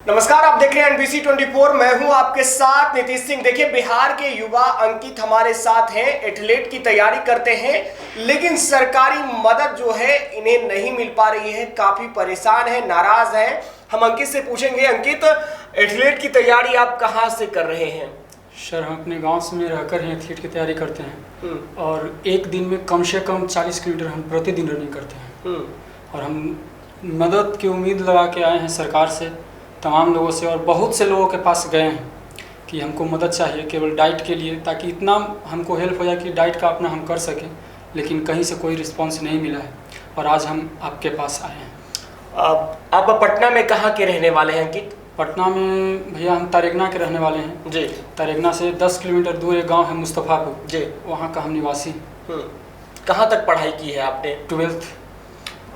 नमस्कार, आप देख रहे हैं एनबीसी 24। मैं हूं आपके साथ नीतीश सिंह। देखिए, बिहार के युवा अंकित हमारे साथ हैं, एथलीट की तैयारी करते हैं, लेकिन सरकारी मदद जो है इन्हें नहीं मिल पा रही है। काफी परेशान है, नाराज है। हम अंकित से पूछेंगे, अंकित, एथलीट की तैयारी आप कहां से कर रहे हैं? सर, हम अपने गांव से में रहकर ही एथलीट की तैयारी करते हैं और एक दिन में कम से कम 40 किलोमीटर हम प्रतिदिन रनिंग करते हैं। और हम मदद की उम्मीद लगा के आए हैं सरकार से, तमाम लोगों से, और बहुत से लोगों के पास गए हैं कि हमको मदद चाहिए केवल डाइट के लिए, ताकि इतना हमको हेल्प हो जाए कि डाइट का अपना हम कर सकें। लेकिन कहीं से कोई रिस्पांस नहीं मिला है और आज हम आपके पास आए हैं। आप पटना में कहाँ के रहने वाले हैं अंकित? पटना में भैया हम तारेगना के रहने वाले हैं जी। तारेगना से 10 किलोमीटर दूर एक गांव है मुस्तफ़ापुर जी, वहाँ का हम निवासी। कहाँ तक पढ़ाई की है आपने? 12th।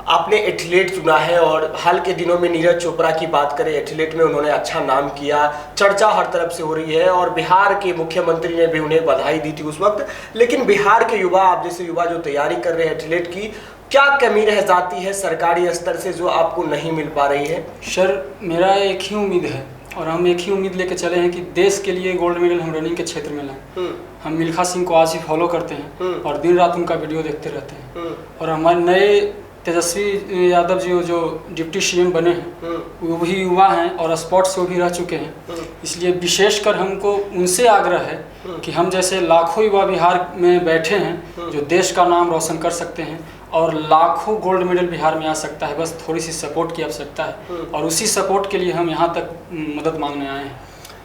आपने एथलीट चुना है और हाल के दिनों में नीरज चोपड़ा की बात करें, एथलीट में उन्होंने अच्छा नाम किया, चर्चा हर तरफ से हो रही है और बिहार के मुख्यमंत्री ने भी उन्हें बधाई दी थी उस वक्त। लेकिन बिहार के युवा, आप जैसे युवा जो तैयारी कर रहे हैं एथलीट की, क्या कमी रह जाती है सरकारी स्तर से जो आपको नहीं मिल पा रही है? सर, मेरा एक ही उम्मीद है और हम एक ही उम्मीद लेके चले हैं कि देश के लिए गोल्ड मेडल हम रनिंग के क्षेत्र में लाएं। हम मिल्खा सिंह को आज ही फॉलो करते हैं और दिन रात उनका वीडियो देखते रहते हैं। और हमारे नए तेजस्वी यादव जी जो डिप्टी सीएम बने हैं वो भी युवा हैं और स्पोर्ट्स से भी रह चुके हैं। इसलिए विशेषकर हमको उनसे आग्रह है कि हम जैसे लाखों युवा बिहार में बैठे हैं जो देश का नाम रोशन कर सकते हैं और लाखों गोल्ड मेडल बिहार में आ सकता है, बस थोड़ी सी सपोर्ट की आवश्यकता है और उसी सपोर्ट के लिए हम यहाँ तक मदद मांगने आए हैं।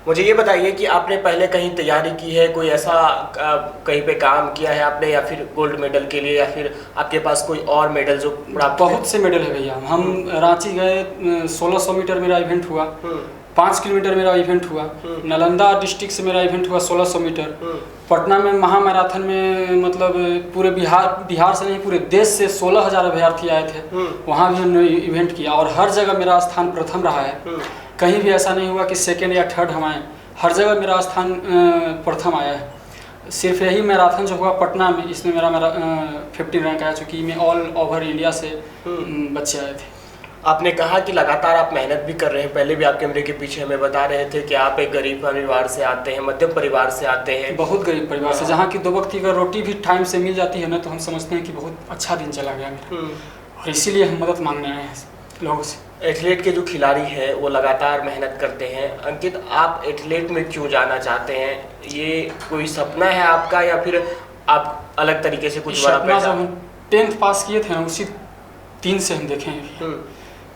मुझे ये बताइए कि आपने पहले कहीं तैयारी की है, कोई ऐसा कहीं पे काम किया है आपने, या फिर गोल्ड मेडल के लिए, या फिर आपके पास कोई और मेडल जो प्राप्त? बहुत से मेडल है भैया। हम रांची गए, 1600 मीटर मेरा इवेंट हुआ, 5 किलोमीटर मेरा इवेंट हुआ, नालंदा डिस्ट्रिक्ट से मेरा इवेंट हुआ 1600 मीटर, पटना में महामैराथन में मतलब पूरे बिहार से नहीं पूरे देश से 16,000 अभ्यर्थी आए थे, वहाँ भी हमने इवेंट किया और हर जगह मेरा स्थान प्रथम रहा है। कहीं भी ऐसा नहीं हुआ कि सेकेंड या थर्ड हम आए, हर जगह मेरा स्थान प्रथम आया है। सिर्फ यही मैराथन जो हुआ पटना में, इसमें मेरा 15 रैंक आया, चूँकि में ऑल ओवर इंडिया से बच्चे आए थे। आपने कहा कि लगातार आप मेहनत भी कर रहे हैं, पहले भी आप कैमरे के पीछे हमें बता रहे थे कि आप एक गरीब परिवार से आते हैं, मध्यम परिवार से आते हैं। बहुत गरीब परिवार से, जहाँ की 2 वक्त की अगर रोटी भी टाइम से मिल जाती है ना, तो हम समझते हैं कि बहुत अच्छा दिन चला गया मेरा, और इसीलिए हम मदद मांगने आए हैं लोगों से। एथलीट के जो खिलाड़ी हैं वो लगातार मेहनत करते हैं। अंकित, आप एथलीट में क्यों जाना चाहते हैं? ये कोई सपना है आपका या फिर आप अलग तरीके से कुछ बड़ा पैसा? जब हम 10th पास किए थे उसी दिन से हम देखे हैं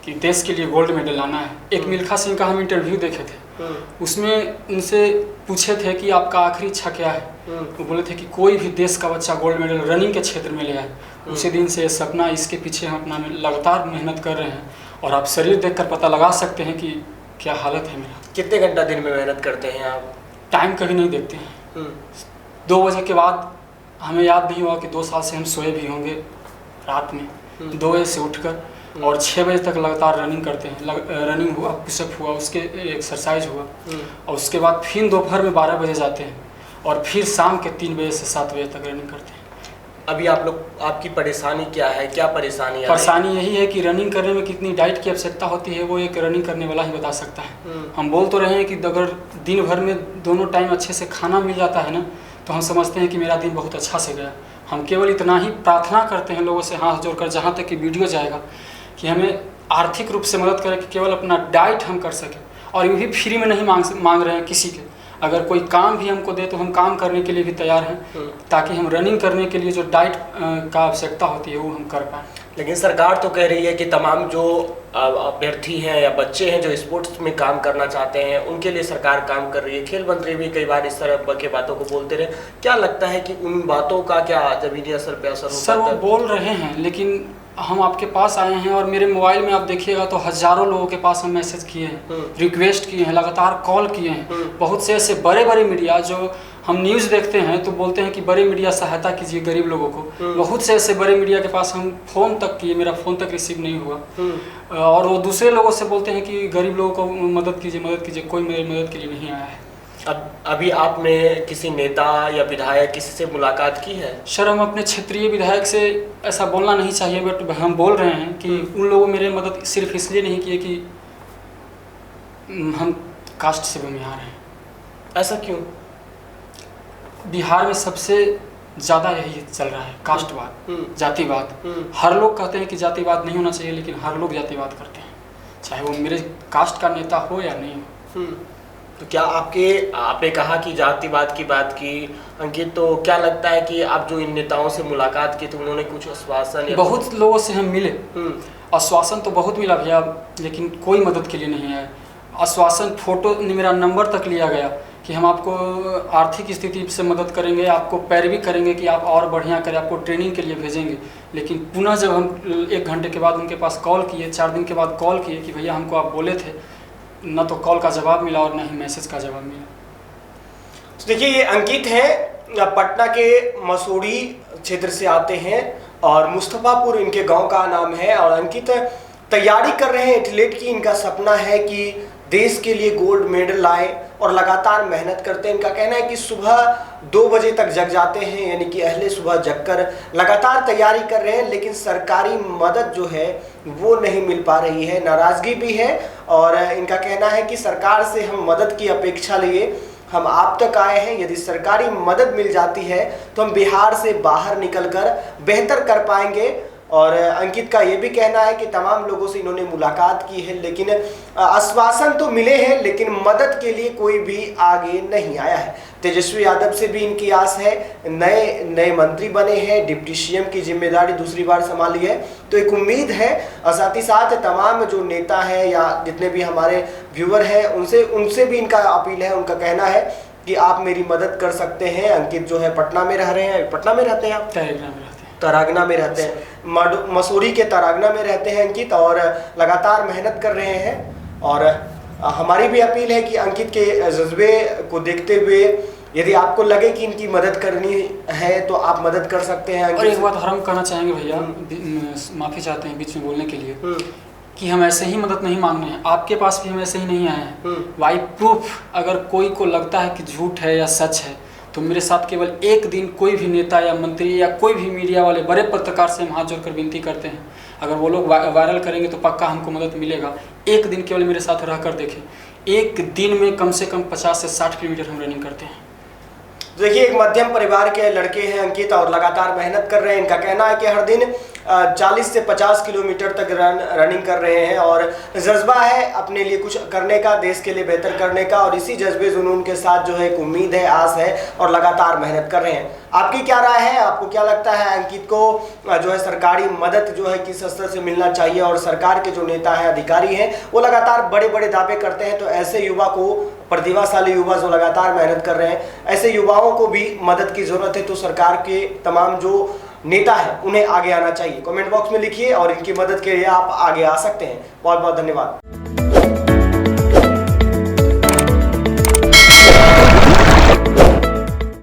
कि देश के लिए गोल्ड मेडल लाना है। एक मिल्खा सिंह का हम इंटरव्यू देखे थे, उसमें उनसे पूछे थे कि आपका आखिरी इच्छा क्या है, वो बोले थे कि कोई भी देश का बच्चा गोल्ड मेडल रनिंग के क्षेत्र में ले आए। उसी दिन से सपना, इसके पीछे हम अपना लगातार मेहनत कर रहे हैं और आप शरीर देखकर पता लगा सकते हैं कि क्या हालत है मेरा। कितने घंटा दिन में मेहनत करते हैं आप? टाइम कभी नहीं देखते हैं। 2 बजे के बाद हमें याद नहीं हुआ कि 2 साल से हम सोए भी होंगे रात में। 2 बजे से उठकर और 6 बजे तक लगातार रनिंग करते हैं। रनिंग हुआ, पुशअप हुआ, उसके एक्सरसाइज हुआ और उसके बाद फिर दोपहर में 12 बजे जाते हैं और फिर शाम के 3 बजे से 7 बजे तक रनिंग करते हैं। अभी आप लोग, आपकी परेशानी क्या है? क्या परेशानी है? परेशानी यही है कि रनिंग करने में कितनी डाइट की आवश्यकता होती है, वो एक रनिंग करने वाला ही बता सकता है। हम बोल तो रहे हैं कि अगर दिन भर में दोनों टाइम अच्छे से खाना मिल जाता है ना, तो हम समझते हैं कि मेरा दिन बहुत अच्छा से गया। हम केवल इतना ही प्रार्थना करते हैं लोगों से हाथ जोड़कर, जहाँ तक कि वीडियो जाएगा, कि हमें आर्थिक रूप से मदद करें कि केवल अपना डाइट हम कर सकें। और ये भी फ्री में नहीं मांग रहे हैं किसी के। अगर कोई काम भी हमको दे तो हम काम करने के लिए भी तैयार हैं, ताकि हम रनिंग करने के लिए जो डाइट का आवश्यकता होती है वो हम कर पाएँ। लेकिन सरकार तो कह रही है कि तमाम जो अभ्यर्थी हैं या बच्चे हैं जो स्पोर्ट्स में काम करना चाहते हैं उनके लिए सरकार काम कर रही है। खेल मंत्री भी कई बार इस तरह के बातों को बोलते रहे। क्या लगता है कि उन बातों का क्या जमीनी असर पे असर होता है? सर, वो बोल रहे हैं, लेकिन हम आपके पास आए हैं और मेरे मोबाइल में आप देखिएगा तो हज़ारों लोगों के पास हम मैसेज किए हैं, रिक्वेस्ट किए हैं, लगातार कॉल किए हैं। बहुत से ऐसे बड़े बड़े मीडिया जो हम न्यूज़ देखते हैं तो बोलते हैं कि बड़े मीडिया सहायता कीजिए गरीब लोगों को। बहुत से ऐसे बड़े मीडिया के पास हम फ़ोन तक किए, मेरा फ़ोन तक रिसीव नहीं हुआ। और वो दूसरे लोगों से बोलते हैं कि गरीब लोगों को मदद कीजिए, कोई मेरी मदद के लिए नहीं आया है। अभी आपने किसी नेता या विधायक किसी से मुलाकात की है? सर, हम अपने क्षेत्रीय विधायक से, ऐसा बोलना नहीं चाहिए बट हम बोल रहे हैं कि उन लोगों मेरे मदद सिर्फ इसलिए नहीं किए कि हम कास्ट से बिहार हैं। ऐसा क्यों? बिहार में सबसे ज़्यादा यही चल रहा है, कास्टवाद, जातिवाद। हर लोग कहते हैं कि जातिवाद नहीं होना चाहिए, लेकिन हर लोग जातिवाद करते हैं, चाहे वो मेरे कास्ट का नेता हो या नहीं हो। तो क्या आपने कहा कि जातिवाद की बात की अंकित, तो क्या लगता है कि आप जो इन नेताओं से मुलाकात की तो उन्होंने कुछ आश्वासन या बहुत लोगों से हम मिले, आश्वासन तो बहुत मिला भैया, लेकिन कोई मदद के लिए नहीं है। आश्वासन, फोटो, मेरा नंबर तक लिया गया कि हम आपको आर्थिक स्थिति से मदद करेंगे, आपको पैरवी करेंगे कि आप और बढ़िया करें, आपको ट्रेनिंग के लिए भेजेंगे। लेकिन पुनः जब हम 1 घंटे के बाद उनके पास कॉल किए, 4 दिन के बाद कॉल किए कि भैया हमको आप बोले थे, न तो कॉल का जवाब मिला और न ही मैसेज का जवाब मिला। तो देखिए, ये अंकित हैं, पटना के मसूरी क्षेत्र से आते हैं और मुस्तफापुर इनके गांव का नाम है। और अंकित तैयारी कर रहे हैं एथलीट की। इनका सपना है कि देश के लिए गोल्ड मेडल लाए और लगातार मेहनत करते हैं। इनका कहना है कि सुबह 2 बजे तक जग जाते हैं, यानी कि अहले सुबह जगकर लगातार तैयारी कर रहे हैं, लेकिन सरकारी मदद जो है वो नहीं मिल पा रही है। नाराजगी भी है और इनका कहना है कि सरकार से हम मदद की अपेक्षा लिए हम आप तक आए हैं। यदि सरकारी मदद मिल जाती है तो हम बिहार से बाहर निकलकर बेहतर कर पाएंगे। और अंकित का ये भी कहना है कि तमाम लोगों से इन्होंने मुलाकात की है, लेकिन आश्वासन तो मिले हैं, लेकिन मदद के लिए कोई भी आगे नहीं आया है। तेजस्वी यादव से भी इनकी आस है, नए मंत्री बने हैं, डिप्टी सीएम की जिम्मेदारी दूसरी बार संभाली है, तो एक उम्मीद है। और साथ ही साथ तमाम जो नेता हैं या जितने भी हमारे व्यूअर हैं उनसे भी इनका अपील है, उनका कहना है कि आप मेरी मदद कर सकते हैं। अंकित जो है पटना में रह रहे हैं, पटना में रहते हैं आप? तरागना में रहते हैं, मसूरी के तरागना में रहते हैं अंकित, और लगातार मेहनत कर रहे हैं। और हमारी भी अपील है कि अंकित के जज्बे को देखते हुए यदि आपको लगे कि इनकी मदद करनी है तो आप मदद कर सकते हैं। और एक बात हम कहना चाहेंगे भैया, माफ़ी चाहते हैं बीच में बोलने के लिए, कि हम ऐसे ही मदद नहीं मांग रहे हैं, आपके पास भी हम ऐसे ही नहीं आए हैं। बाई प्रूफ अगर कोई को लगता है कि झूठ है या सच है तो मेरे साथ केवल एक दिन कोई भी नेता या मंत्री या कोई भी मीडिया वाले बड़े पत्रकार से हम हाथ जोड़कर विनती करते हैं, अगर वो लोग वायरल करेंगे तो पक्का हमको मदद मिलेगा। एक दिन केवल मेरे साथ रहकर देखें, एक दिन में कम से कम 50 से 60 किलोमीटर हम रनिंग करते हैं। देखिए, एक मध्यम परिवार के लड़के हैं अंकित और लगातार मेहनत कर रहे हैं। इनका कहना है कि हर दिन 40 से 50 किलोमीटर तक रनिंग कर रहे हैं और जज्बा है अपने लिए कुछ करने का, देश के लिए बेहतर करने का। और इसी जज्बे जुनून के साथ जो है एक उम्मीद है, आस है और लगातार मेहनत कर रहे हैं। आपकी क्या राय है? आपको क्या लगता है अंकित को जो है सरकारी मदद जो है किस स्तर से मिलना चाहिए? और सरकार के जो नेता हैं, अधिकारी हैं, वो लगातार बड़े बड़े दावे करते हैं, तो ऐसे युवा को, प्रतिभाशाली युवा जो लगातार मेहनत कर रहे हैं, ऐसे युवाओं को भी मदद की जरूरत है। तो सरकार के तमाम जो नेता है उन्हें आगे आना चाहिए। कमेंट बॉक्स में लिखिए और इनकी मदद के लिए आप आगे आ सकते हैं। बहुत बहुत धन्यवाद।